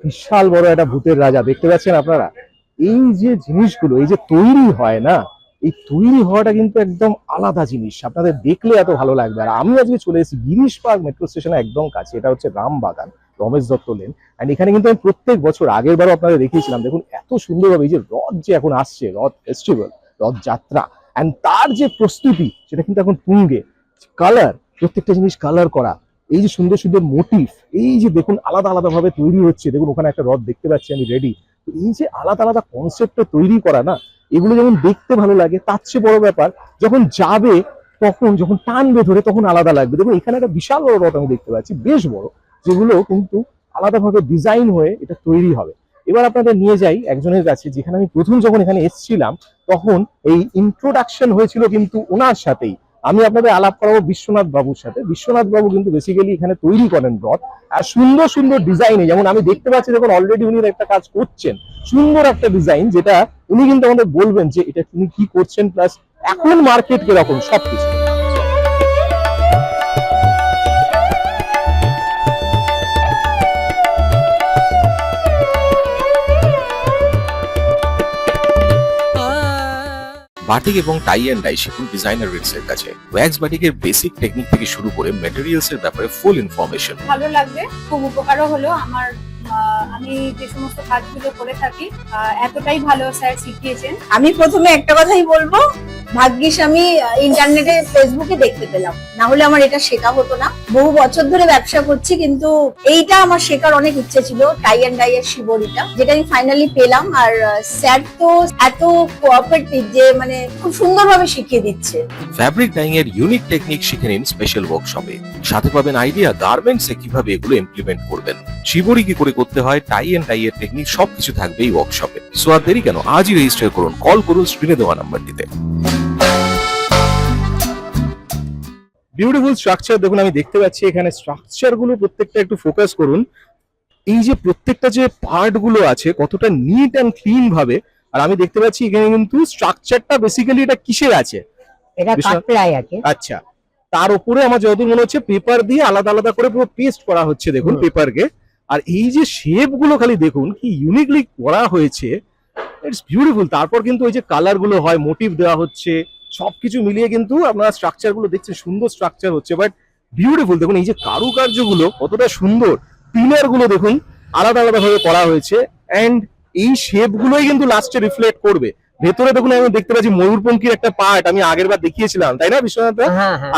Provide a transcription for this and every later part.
বিশাল বড় একটা ভূতের রাজা দেখতে পাচ্ছেন আপনারা। এই যে জিনিসগুলো এই যে তৈরি হয় না, এই তৈরি হওয়াটা কিন্তু একদম আলাদা জিনিস, আপনাদের দেখলে এত ভালো লাগবে। আর আমি আজকে চলে এসেছি গিরিশ পার্ক মেট্রো স্টেশনে একদম কাছে, এটা হচ্ছে রামবাগান, রমেশ দত্ত লেন। অ্যান্ড এখানে কিন্তু আমি প্রত্যেক বছর, আগের বারও আপনাদের দেখিয়েছিলাম, দেখুন এত সুন্দরভাবে এই যে রথ যে এখন আসছে, রথ ফেস্টিভ্যাল, রথ যাত্রা, অ্যান্ড তার যে প্রস্তুতি সেটা কিন্তু এখন তুঙ্গে। কালার, প্রত্যেকটা জিনিস কালার করা, এই যে সুন্দর সুন্দর মোটিভ, এই যে দেখুন আলাদা আলাদা ভাবে তৈরি হচ্ছে। দেখুন ওখানে একটা রথ দেখতে পাচ্ছি আমি রেডি। এই যে আলাদা আলাদা কনসেপ্টে তৈরি করা না, এগুলো যেমন দেখতে ভালো লাগে, তার চেয়ে বড় ব্যাপার যখন যাবে তখন যখন টানবে ধরে তখন আলাদা লাগবে। দেখুন এখানে একটা বিশাল বড় রথ আমি দেখতে পাচ্ছি, বেশ বড়, যেগুলো কিন্তু আলাদাভাবে ডিজাইন হয়ে এটা তৈরি হবে। এবার আপনাদের নিয়ে যাই একজনের কাছে, যেখানে আমি প্রথম যখন এখানে এসেছিলাম তখন এই ইন্ট্রোডাকশন হয়েছিল কিন্তু ওনার সাথেই। আমি আপনাদের আলাপ করাবো বিশ্বনাথ বাবুর সাথে। বিশ্বনাথ বাবু কিন্তু বেসিক্যালি এখানে তৈরি করেন রথ, আর সুন্দর সুন্দর ডিজাইনে, যেমন আমি দেখতে পাচ্ছি দেখুন অলরেডি উনি একটা কাজ করছেন, সুন্দর একটা ডিজাইন, যেটা উনি কিন্তু আমাদের বলবেন যে এটা তিনি কি করছেন, প্লাস এখন মার্কেট কিরকম সবকিছু। বাটিক এবং টাই অ্যান্ড ডাই শিখুন ডিজাইনার রিটসের কাছে। ওয়্যাক্স বাটিকের বেসিক টেকনিক থেকে শুরু করে ম্যাটেরিয়ালস এর ব্যাপারে ফুল ইনফরমেশন। ভালো লাগবে, খুব উপকারও হলো আমার। আমি যে সমস্ত কাজগুলো করে থাকি এতটাই ভালো স্যার শিখিয়েছেন। আমি প্রথমে একটা কথাই বলবো, ভাগ্যিস আমি ইন্টারনেটে ফেসবুকে দেখতে পেলাম, না হলে আমার এটা শেখা হতো না। বহু বছর ধরে ব্যবসা করছি, কিন্তু এইটা আমার শেখার অনেক ইচ্ছে ছিল, টাই অ্যান্ড ডাই এর শিবরিটা, যেটা আমি ফাইনালি পেলাম। আর স্যার তো এত কোঅপারেটিভ যে মানে খুব সুন্দরভাবে শিখিয়ে দিচ্ছে। ফ্যাব্রিক ডাইং এর ইউনিক টেকনিক শিখে নিন স্পেশাল ওয়ার্কশপে। সাথে পাবেন আইডিয়া গার্মেন্টস এ কিভাবে এগুলো ইমপ্লিমেন্ট করবেন, শিবরি কি করে করতে হয়, টাই অ্যান্ড ডাই এর টেকনিক সবকিছু থাকবে এই ওয়ার্কশপে। সো আর দেরি কেন, আজই রেজিস্টার করুন, কল করুন স্ক্রিনে দেওয়া নাম্বারটিতে। বিউটিফুল স্ট্রাকচার দেখুন, আমি দেখতে পাচ্ছি এখানে স্ট্রাকচার গুলো প্রত্যেকটা একটু ফোকাস করুন। এই যে প্রত্যেকটা যে পার্ট গুলো আছে কতটা নিট অ্যান্ড ক্লিন ভাবে। আর আমি দেখতে পাচ্ছি এখানে কিন্তু স্ট্রাকচারটা বেসিক্যালি এটা কিসের আছে, এটা কাঠপ্লাই আছে। আচ্ছা, তার উপরে আমার যতদূর মনে হচ্ছে পেপার দিয়ে আলাদা আলাদা করে পুরো পেস্ট করা হচ্ছে দেখুন পেপারকে। আর এই যে শেপ গুলো খালি দেখুন কি ইউনিকলি করা হয়েছে, ইটস বিউটিফুল। তারপর কিন্তু ওই যে কালার গুলো হয়, মোটিভ দেওয়া হচ্ছে, সবকিছু মিলিয়ে কিন্তু আপনারা স্ট্রাকচার গুলো দেখছেন, সুন্দর স্ট্রাকচার হচ্ছে, বাট বিউটিফুল। দেখুন এই যে কারুকার্য গুলো কতটা সুন্দর, পিলার গুলো দেখুন আলাদা আলাদা ভাবে করা হয়েছে, এন্ড এই শেপ গুলোই কিন্তু লাস্টে রিফ্লেক্ট করবে। ভেতরে দেখুন আমি দেখতে পাচ্ছি ময়ূরপঙ্খীর একটা পার্ট, আমি আগের বার দেখিয়েছিলাম তাই না বিশ্বনাথ?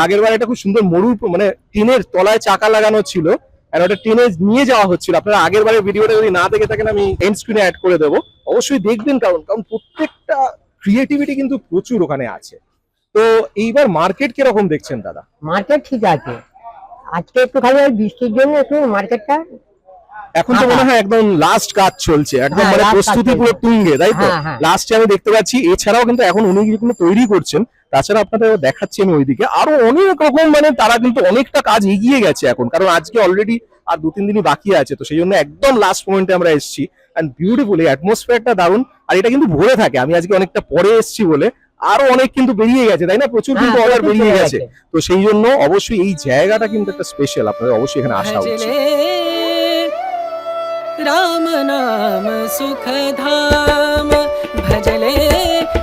আগের বার এটা খুব সুন্দর ময়ূর, মানে টিনের তলায় চাকা লাগানো ছিল, আর ওটা টেনে নিয়ে যাওয়া হচ্ছিল। আপনারা আগের বারের ভিডিওটা যদি না দেখে থাকেন আমি এন্ড স্ক্রিনে অ্যাড করে দেবো, অবশ্যই দেখবেন, কারণ প্রত্যেকটা ক্রিয়েটিভিটি কিন্তু প্রচুর ওখানে আছে। তো এইবার মার্কেট কিরকম দেখছেন দাদা? মার্কেট ঠিক আছে, আজকে একটু খালি বৃষ্টির জন্য একটু মার্কেটটা এখন তো মনে হয় একদম লাস্ট কাজ চলছে, একদম মানে প্রস্তুতি পুরো তুঙ্গে, তাই তো? লাস্টে আমি দেখতে পাচ্ছি, এছাড়াও কিন্তু এখন উনি যেগুলো তৈরি করছেন, তাছাড়া আপনাদের দেখাচ্ছি আমি ওইদিকে আরো অনেক রকম, মানে তারা কিন্তু অনেকটা কাজ এগিয়ে গেছে এখন, কারণ আজকে অলরেডি আর 2-3 দিনই বাকি আছে, তো সেই জন্য একদম লাস্ট মোমেন্টে আমরা এসেছি। এন্ড বিউটিফুল, এই অ্যাটমসফিয়ারটা দারুণ। আর এটা কিন্তু ভরে থাকে, আমি আজকে অনেকটা পরে এসেছি বলে আরো অনেক কিন্তু বেরিয়ে গেছে, তাই না? প্রচুর কিন্তু অর্ডার বেরিয়ে গেছে, তো সেই জন্য অবশ্যই এই জায়গাটা কিন্তু একটা স্পেশাল, আপনাদের অবশ্যই এখানে আসা উচিত। राम नाम सुख धाम, भजले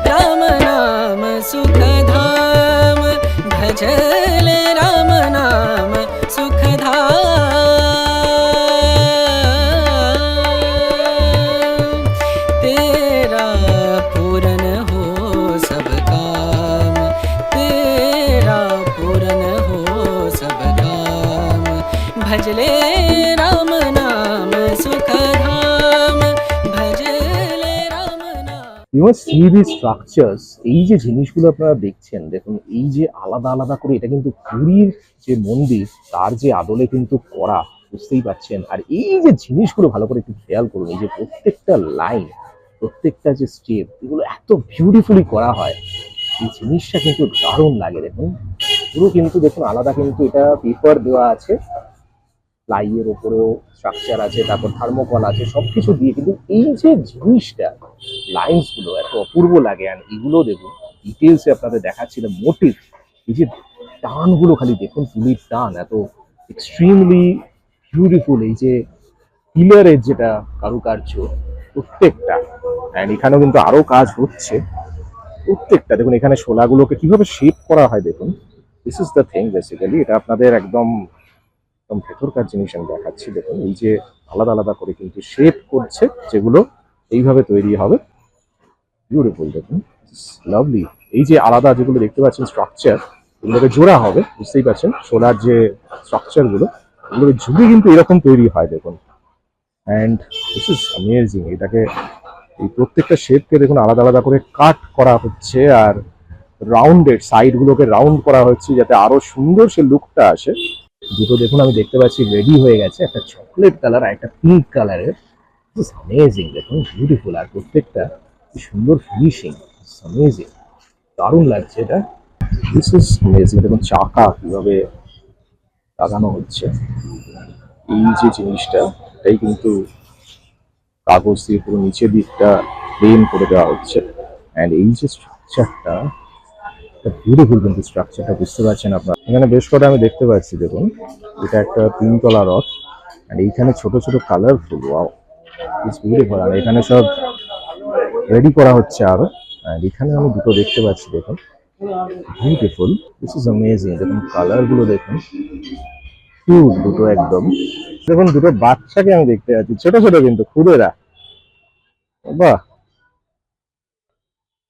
राम नाम सुख धाम, भजले राम नाम सुख धाम। तेरा पूरन हो सब काम, तेरा पूरन हो सब काम, भजले राम नाम सुख धाम, भजले राम नाम। ইউ সি দি স্ট্রাকচারস, এই যে জিনিসগুলো আপনারা দেখছেন দেখুন, এই যে আলাদা আলাদা করে, এটা কিন্তু পুরীর যে মন্দির তার যে আদলে কিন্তু করা, বুঝতেই পারছেন। আর এই যে জিনিসগুলো ভালো করে একটু খেয়াল করুন, এই যে প্রত্যেকটা লাইন, প্রত্যেকটা যে স্টেপ, এগুলো এত বিউটিফুলি করা হয়, এই জিনিসটা কিন্তু দারুণ লাগে। দেখুন পুরো কিন্তু দেখুন আলাদা কিন্তু এটা পেপার দেওয়া আছে, প্লাইয়ের উপরেও স্ট্রাকচার আছে, তারপর থার্মোকল আছে, সবকিছু দিয়ে কিন্তু এই যে জিনিসটা, লাইন্স গুলো এত অপূর্ব লাগে। আর এগুলো দেখুন ডিটেলসে আপনাদের দেখাচ্ছিল মোটিভ, এই যে টানগুলো খালি দেখুন, তুলির টান এত এক্সট্রিমলি বিউটিফুল। এই যে পিলারের যেটা কারুকার্য প্রত্যেকটা, অ্যান্ড এখানেও কিন্তু আরো কাজ হচ্ছে প্রত্যেকটা। দেখুন এখানে শোলাগুলোকে কিভাবে শেপ করা হয় দেখুন, this is the thing basically. এটা আপনাদের একদম একদম ভেতরকার জিনিস আমি দেখাচ্ছি। দেখুন এই যে আলাদা আলাদা করে কিন্তু শেপ করছে, যেগুলো এইভাবে তৈরি হবে। বিউটিফুল, দেখুন লাভলি। এই যে আলাদা যেগুলো দেখতে পাচ্ছেন স্ট্রাকচার, এগুলোকে জোড়া হবে, বুঝতেই পারছেন সোলার যে স্ট্রাকচার গুলো, এগুলোকে ঝুঁকি কিন্তু এরকম তৈরি হয় দেখুন। And this is amazing. এটাকে এই প্রত্যেকটা শেপকে দেখুন আলাদা আলাদা করে কাট করা হচ্ছে, আর রাউন্ডেড সাইড গুলোকে রাউন্ড করা হচ্ছে যাতে আরো সুন্দর সে লুকটা আসে। দুটো দেখুন আমি দেখতে পাচ্ছি রেডি হয়ে গেছে, একটা চকলেট কালার আর একটা পিঙ্ক কালারের। অ্যামেজিং, দেখুন বিউটিফুল, আর প্রত্যেকটা কি সুন্দর ফিনিশিং, অ্যামেজিং, দারুণ লাগছে এটা। This is amazing. দেখুন চাকা কিভাবে লাগানো হচ্ছে, এই যে জিনিসটা এটাই কিন্তু কাগজ দিয়ে পুরো নিচের দিকটা প্লেন করে দেওয়া হচ্ছে। অ্যান্ড এই যে স্ট্রাকচারটা, বিউটিফুল কিন্তু স্ট্রাকচারটা, বুঝতে পারছেন আপনার। এখানে বেশ কটা আমি দেখতে পাচ্ছি দেখুন, এটা একটা তিনতলা রথ, আর এইখানে ছোট ছোট কালারফুল, ওয়াও ইটস বিউটিফুল। আর এখানে সব রেডি করা হচ্ছে আরো। আর এখানে আমি দুটো দেখতে পাচ্ছি দেখুন, বিউটিফুল, দিস ইজ অ্যামেজিং। দেখুন কালার গুলো দেখুন, কিউট দুটো একদম। দেখুন দুটো বাচ্চাকে আমি দেখতে পাচ্ছি, ছোট ছোট কিন্তু খুদেরা, বাহ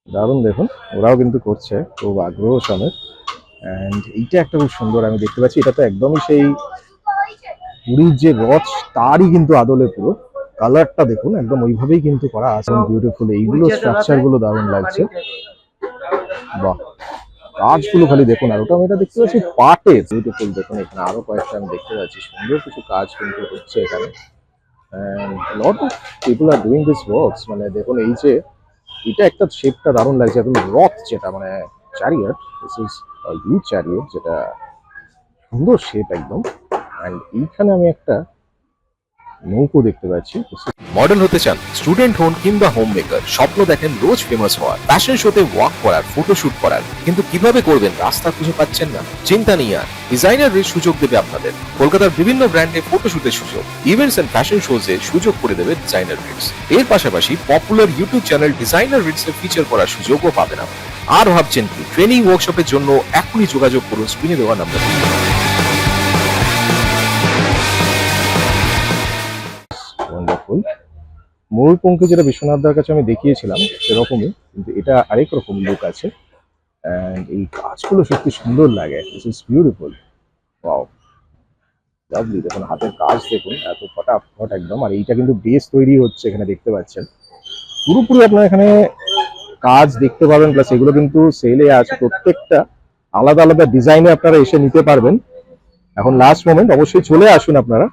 দারুণ। দেখুন ওরাও কিন্তু করছে খুব আগ্রহ সমেত। অ্যান্ড এইটা একটা খুব সুন্দর আমি দেখতে পাচ্ছি, এটা তো একদমই সেই পুরীর যে রথ তারই কিন্তু আদলে পুরো কালারটা দেখুন একদম ওইভাবেই কিন্তু করা আছে, বিউটিফুল। এইগুলো স্ট্রাকচার গুলো দারুণ লাগছে, বাহ কাজগুলো খালি দেখুন। আর ওটা আমি এটা দেখতে পাচ্ছি পাটে, বিউটিফুল। দেখুন এখানে আরো কয়েকটা আমি দেখতে পাচ্ছি, সুন্দর কিছু কাজ কিন্তু হচ্ছে এখানে। Lot of people are doing this works. মানে দেখুন এই যে এটা একটা শেপটা দারুণ লাগছে, একদম রথ যেটা মানে chariot, this is huge chariot, যেটা সুন্দর শেপ একদম। অ্যান্ড এইখানে আমি একটা নৌকো দেখতে পাচ্ছি। মডেল হতে চান, স্টুডেন্ট হন কিংবা হোম মেকার, স্বপ্ন দেখেন রোজ ফেমাস হওয়ার, ফ্যাশন শোতে ওয়াক করার, ফটোশুট করার, কিন্তু কিভাবে করবেন রাস্তা খুঁজে পাচ্ছেন না? চিন্তা নেই আর, ডিজাইনার রিড সুযোগ দেবে আপনাদের। কলকাতার বিভিন্ন ব্র্যান্ডে ফটোশুটের সুযোগ, ইভেন্টস এন্ড ফ্যাশন শোজে সুযোগ করে দেবে ডিজাইনার রিডস। এর পাশাপাশি popular YouTube channel designer reads a feature করার সুযোগও পাবেন আপনি। আর ভাবছেন কি? ট্রেনিং ওয়ার্কশপের জন্য এখনই যোগাযোগ করুন স্ক্রিনে দেওয়া নাম্বারে। ওয়ান্ডারফুল। ময়ূরপঙ্খী যেটা বিশ্বনাথদার কাছে আমি দেখিয়েছিলাম সেরকমই, কিন্তু এটা আরেক রকম লুক আছে। অ্যান্ড এই কাজগুলো সত্যি সুন্দর লাগে, this is beautiful, wow lovely. দেখুন হাতের কাজ দেখুন এত ফটাফট একদম। আর এইটা কিন্তু বেস তৈরি হচ্ছে এখানে দেখতে পাচ্ছেন, পুরোপুরি আপনার এখানে কাজ দেখতে পাবেন। প্লাস এগুলো কিন্তু সেলে আছে, প্রত্যেকটা আলাদা আলাদা ডিজাইনে আপনারা এসে নিতে পারবেন। এখন লাস্ট মোমেন্ট, অবশ্যই চলে আসুন আপনারা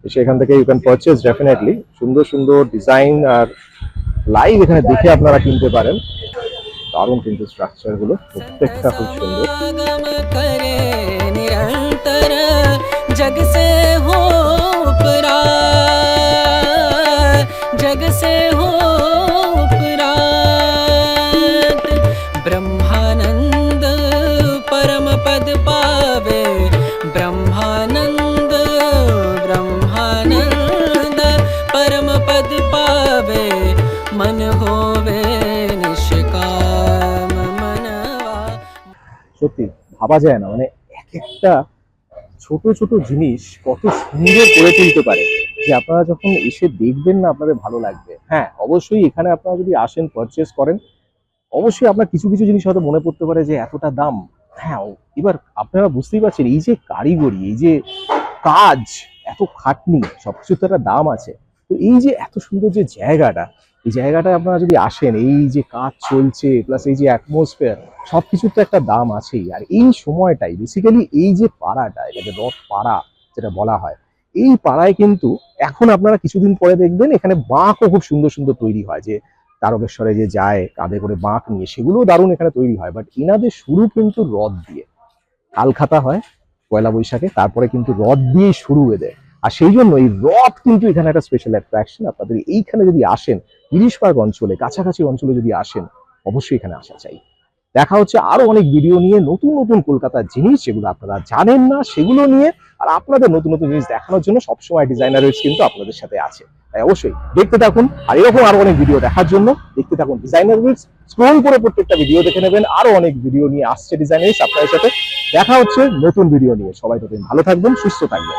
এসে, এখান থেকে ইউ ক্যান পারচেজ ডেফিনেটলি। সুন্দর সুন্দর ডিজাইন আর লাইভ এখানে দেখে আপনারা কিনতে পারেন। দারুণ কিন্তু স্ট্রাকচার গুলো প্রত্যেকটা খুব সুন্দর। सत्संगम करे निरंतर जग से हो उपरात, जग से हो उपरात, ब्रह्मानंद परम पद पावे, ब्रह्मानंद ब्रह्मानंद परम पद पावे, मन होवे निष्काम मनवा। সত্যি ভাবা যায় না, মানে এক একটা ছোট ছোট জিনিস কত সুন্দর করে তুলতে পারে, যে আপনারা যখন এসে দেখবেন না আপনাদের ভালো লাগবে। হ্যাঁ অবশ্যই এখানে আপনারা যদি আসেন পারচেস করেন, অবশ্যই আপনার কিছু কিছু জিনিস হয়তো মনে পড়তে পারে যে এতটা দাম। হ্যাঁ এবার আপনারা বুঝতেই পারছেন এই যে কারিগরি, এই যে কাজ, এত খাটনি, সবকিছু তো একটা দাম আছে। তো এই যে এত সুন্দর যে জায়গাটা, এই জায়গাটায় আপনারা যদি আসেন, এই যে কাজ চলছে প্লাস এই যে অ্যাটমসফিয়ার, সবকিছুর তো একটা দাম আছেই। আর এই সময়টাই বেসিক্যালি এই যে পাড়াটা, এটাকে রথ পাড়া যেটা বলা হয়, এই পাড়ায় কিন্তু এখন আপনারা কিছুদিন পরে দেখবেন এখানে বাঁকও খুব সুন্দর সুন্দর তৈরি হয়, যে তারকেশ্বরে যে যায় কাঁধে করে বাঁক নিয়ে, সেগুলোও দারুণ এখানে তৈরি হয়। বাট ইনাদের শুরু কিন্তু রথ দিয়ে, হালখাতা হয় পয়লা বৈশাখে, তারপরে কিন্তু রথ দিয়েই শুরু এদের। আর সেই জন্য এই রথ কিন্তু এখানে একটা স্পেশাল অ্যাট্রাকশন। আপনাদের এইখানে যদি আসেন, গিরিশ পার্ক অঞ্চলে কাছাকাছি অঞ্চলে যদি আসেন, অবশ্যই এখানে আসা চাই। দেখা হচ্ছে আরো অনেক ভিডিও নিয়ে, নতুন নতুন কলকাতার জিনিস যেগুলো আপনারা জানেন না সেগুলো নিয়ে, আর আপনাদের নতুন নতুন জিনিস দেখানোর জন্য সবসময় ডিজাইনার কিন্তু আপনাদের সাথে আছে। তাই অবশ্যই দেখতে থাকুন, আর এরকম আরো অনেক ভিডিও দেখার জন্য দেখতে থাকুন ডিজাইনার উইলস। স্ক্রল করে প্রত্যেকটা ভিডিও দেখে নেবেন, আরো অনেক ভিডিও নিয়ে আসছে ডিজাইনার আপনাদের সাথে। দেখা হচ্ছে নতুন ভিডিও নিয়ে। সবাই ততদিন ভালো থাকবেন, সুস্থ থাকবেন।